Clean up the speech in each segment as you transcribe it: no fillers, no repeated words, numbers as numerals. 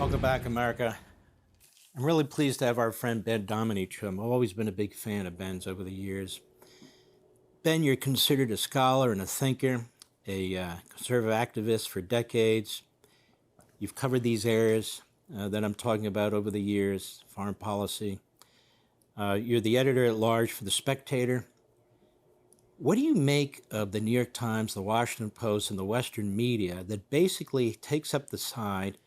Welcome back, America. I'm really pleased to have our friend Ben Domenech. I've always been a big fan of Ben's over the years. Ben, you're considered a scholar and a thinker, a conservative activist for decades. You've covered these areas that I'm talking about over the years, foreign policy. You're the editor-at-large for The Spectator. What do you make of the New York Times, the Washington Post, and the Western media that basically takes up the side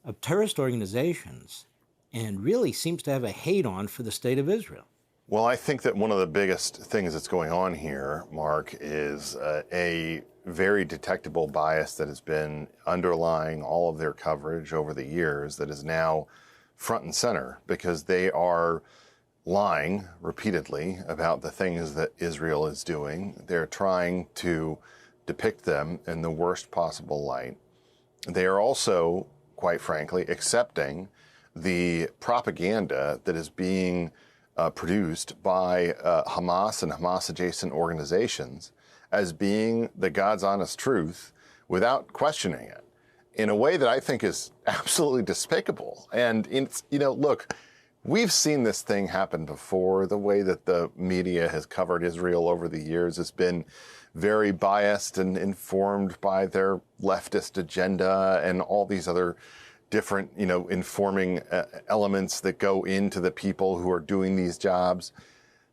of terrorist organizations and really seems to have a hate-on for the state of Israel? Well, I think that one of the biggest things that's going on here, Mark, is a very detectable bias that has been underlying all of their coverage over the years that is now front and center because they are lying repeatedly about the things that Israel is doing. They're trying to depict them in the worst possible light. They are also, quite frankly, accepting the propaganda that is being produced by Hamas and Hamas-adjacent organizations as being the God's honest truth without questioning it in a way that I think is absolutely despicable. And it's, look, we've seen this thing happen before. The way that the media has covered Israel over the years has been very biased and informed by their leftist agenda and all these other different, informing elements that go into the people who are doing these jobs.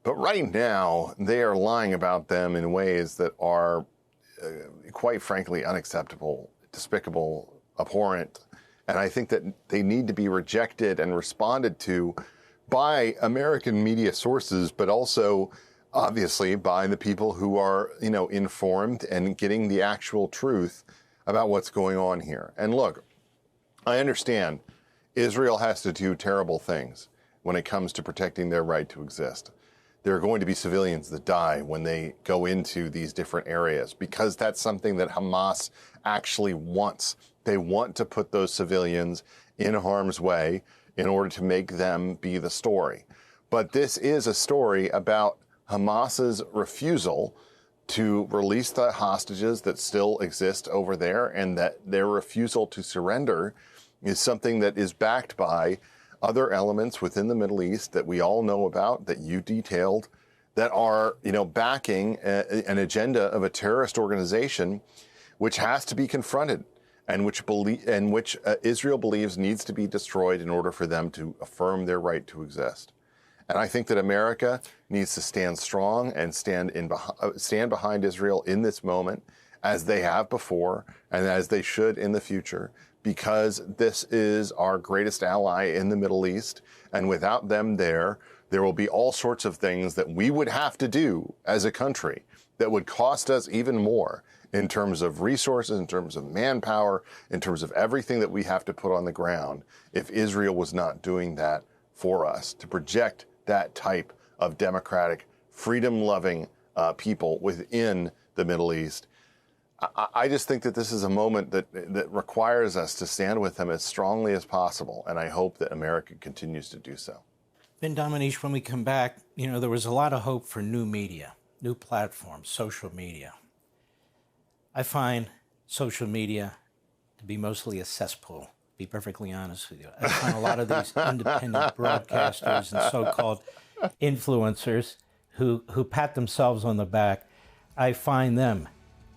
But right now, they are lying about them in ways that are, quite frankly, unacceptable, despicable, abhorrent. And I think that they need to be rejected and responded to by American media sources, but also, obviously, by the people who are, informed and getting the actual truth about what's going on here. And look, I understand Israel has to do terrible things when it comes to protecting their right to exist. There are going to be civilians that die when they go into these different areas because that's something that Hamas actually wants. They want to put those civilians in harm's way in order to make them be the story. But this is a story about Hamas's refusal to release the hostages that still exist over there, and that their refusal to surrender is something that is backed by other elements within the Middle East that we all know about, that you detailed, that are, backing an agenda of a terrorist organization which has to be confronted and which Israel believes needs to be destroyed in order for them to affirm their right to exist. And I think that America needs to stand strong and stand behind Israel in this moment, as they have before and as they should in the future, because this is our greatest ally in the Middle East. And without them there will be all sorts of things that we would have to do as a country that would cost us even more in terms of resources, in terms of manpower, in terms of everything that we have to put on the ground if Israel was not doing that for us, to project that type of democratic, freedom-loving people within the Middle East. I just think that this is a moment that requires us to stand with them as strongly as possible, and I hope that America continues to do so. Ben Domenech, when we come back, there was a lot of hope for new media, new platforms, social media. I find social media to be mostly a cesspool, to be perfectly honest with you. I find a lot of these independent broadcasters and so-called influencers who pat themselves on the back, I find them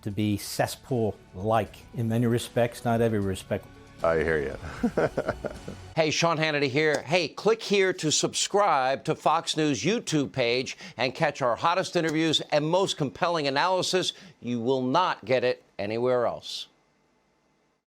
to be cesspool-like in many respects, not every respect. I hear you. Hey, Sean Hannity here. Hey, click here to subscribe to Fox News YouTube page and catch our hottest interviews and most compelling analysis. You will not get it anywhere else.